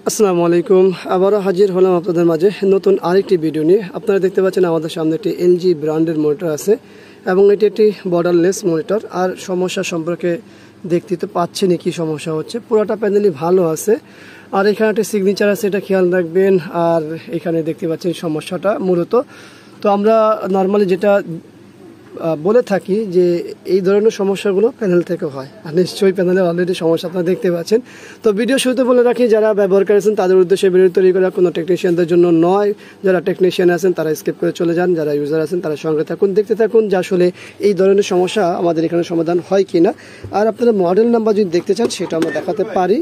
আসসালামু আলাইকুম। আবারও হাজির হলাম আপনাদের মাঝে নতুন আরেকটি ভিডিও নিয়ে। আপনারা দেখতে পাচ্ছেন আমাদের সামনে একটি এলজি ব্র্যান্ডের মনিটর আছে এবং এটি একটি বর্ডারলেস মনিটর। আর সমস্যা সম্পর্কে দেখতে তো পাচ্ছেন কি সমস্যা হচ্ছে। পুরোটা প্যানেলই ভালো আছে আর এখানে একটা সিগনেচার আছে, এটা খেয়াল রাখবেন। আর এখানে দেখতে পাচ্ছেন সমস্যাটা মূলত তো আমরা নর্মালি যেটা বলে থাকি যে এই ধরনের সমস্যাগুলো প্যানেল থেকে হয়, আর নিশ্চয়ই প্যানেলে অলরেডি সমস্যা আপনারা দেখতে পাচ্ছেন। তো ভিডিও শুরুতে বলে রাখি, যারা ব্যবহার করেছেন তাদের উদ্দেশ্যে ভিডিও তৈরি করা, কোনো টেকনিশিয়ানদের জন্য নয়। যারা টেকনিশিয়ান আছেন তারা স্কিপ করে চলে যান, যারা ইউজার আছেন তারা সঙ্গে থাকুন, দেখতে থাকুন যে আসলে এই ধরনের সমস্যা আমাদের এখানে সমাধান হয় কি না। আর আপনারা মডেল নাম্বার যদি দেখতে চান সেটা আমরা দেখাতে পারি।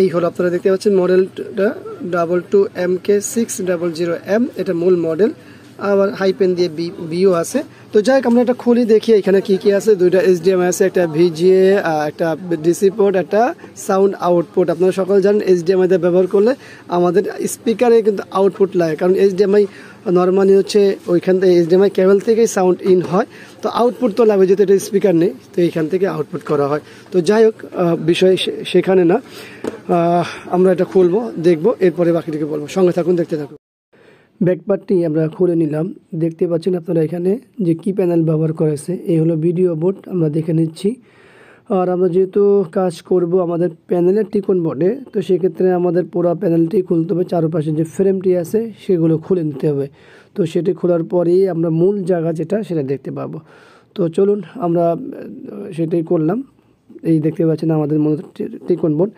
এই হলো আপনারা দেখতে পাচ্ছেন মডেলটা 22MK600M, এটা মূল মডেল। আবার হাই পেন দিয়ে বিও আছে। তো যাই হোক আমরা এটা খুলি দেখি এখানে কি কি আছে। দুইটা এইচডিএমআই আছে, একটা ভিজিএ, একটা ডিসি পোর্ট, একটা সাউন্ড আউটপুট। আপনারা সকলে জানেন এইচডিএমআই দিয়ে ব্যবহার করলে আমাদের স্পিকারে কিন্তু আউটপুট লাগে, কারণ এইচডিএমআই নর্মালি হচ্ছে ওইখান থেকে এইচডিএমআই কেবল থেকেই সাউন্ড ইন হয়। তো আউটপুট তো লাগবে, যেহেতু এটা স্পিকার নেই, তো এইখান থেকে আউটপুট করা হয়। তো যাই হোক বিষয় সেখানে না, আমরা এটা খুলবো, দেখবো, এরপরে বাকিটিকে বলবো। সঙ্গে থাকুন, দেখতে থাকুন। ব্যাকপার্টটি আমরা খুলে নিলাম। দেখতে পাচ্ছেন আপনারা এখানে যে কি প্যানেল ব্যবহার করেছে। এই হলো ভিডিও বোর্ড, আমরা দেখে নিচ্ছি। আর আমরা যেহেতু কাজ করব আমাদের প্যানেলের টিকন বোর্ডে, তো সেক্ষেত্রে আমাদের পুরো প্যানেলটি খুলতে হবে। চারপাশে যে ফ্রেমটি আছে সেগুলো খুলে নিতে হবে। তো সেটি খোলার পরেই আমরা মূল জায়গা যেটা সেটা দেখতে পাবো। তো চলুন আমরা সেটাই করলাম। এই দেখতে পাচ্ছেন আমাদের মূল টিকন board,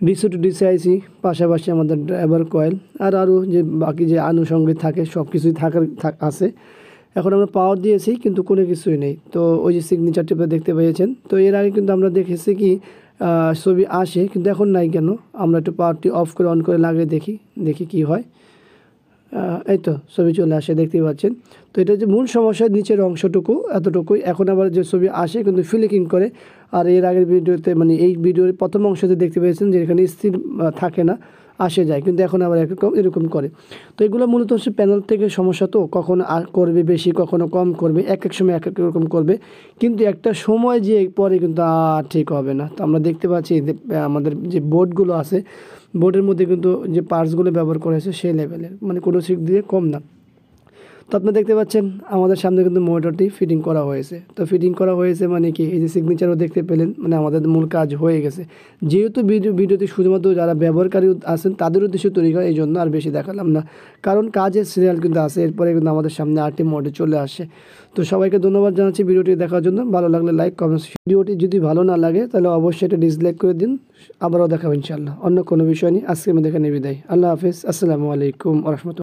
DC to DC IC, পাশাপাশি আমাদের ড্রাইভার কয়েল, আর আরও যে বাকি যে আনুষঙ্গিক থাকে সব কিছুই আছে। এখন আমরা পাওয়ার দিয়েছি কিন্তু কোনো কিছুই নেই। তো ওই যে সিগনেচারটি দেখতে পেয়েছেন। তো এর আগে কিন্তু আমরা দেখেছি কি ছবি আসে, কিন্তু এখন নাই কেন। আমরা একটু পাওয়ারটি অফ করে অন করে লাগিয়ে দেখি কি হয়। এই তো ছবি চলে আসে, দেখতেই পাচ্ছেন। তো এটা যে মূল সমস্যা, নিচের অংশটুকু এতটুকুই। এখন আবার যে ছবি আসে কিন্তু ফ্লিকিং করে। আর এর আগের ভিডিওতে মানে এই ভিডিওর প্রথম অংশতে দেখতে পেয়েছেন যে এখানে স্থির থাকে না, আসে যায়, কিন্তু এখন আবার এরকম করে। তো এগুলো মূলত হচ্ছে প্যানেল থেকে সমস্যা। তো কখনো করবে বেশি, কখনো কম করবে, এক এক সময় এক এক রকম করবে, কিন্তু একটা সময় যে পরে কিন্তু আর ঠিক হবে না। তো আমরা দেখতে পাচ্ছি আমাদের যে বোর্ডগুলো আছে, বোর্ডের মধ্যে কিন্তু যে পার্টসগুলো ব্যবহার করা হয়েছে সেই লেভেলের, মানে কোনো দিক দিয়ে কম না। তো আপনারা দেখতে পাচ্ছেন আমাদের সামনে কিন্তু মোটরটি ফিটিং করা হয়েছে। তো ফিটিং করা হয়েছে মানে কি, এই যে সিগনেচারও দেখতে পেলেন, মানে আমাদের মূল কাজ হয়ে গেছে। যেহেতু ভিডিওটি শুধুমাত্র যারা ব্যবহারকারী আছেন তাদের উদ্দেশ্যে তৈরি হয়, এই জন্য আর বেশি দেখালাম না, কারণ কাজের সিরিয়াল কিন্তু আছে। এরপরে কিন্তু আমাদের সামনে আরটি মডেল চলে আসে। তো সবাইকে ধন্যবাদ জানাচ্ছি ভিডিওটি দেখার জন্য। ভালো লাগলে লাইক, কমেন্টস। ভিডিওটি যদি ভালো না লাগে তাহলে অবশ্যই এটা ডিসলাইক করে দিন। আবারও দেখাবো ইনশাআল্লাহ অন্য কোনো বিষয় নিয়ে। আজকে আমি এখানে বিদায়। আল্লাহ হাফিজ। আসসালামু আলাইকুম ওয়া রাহমাতুল্লাহ।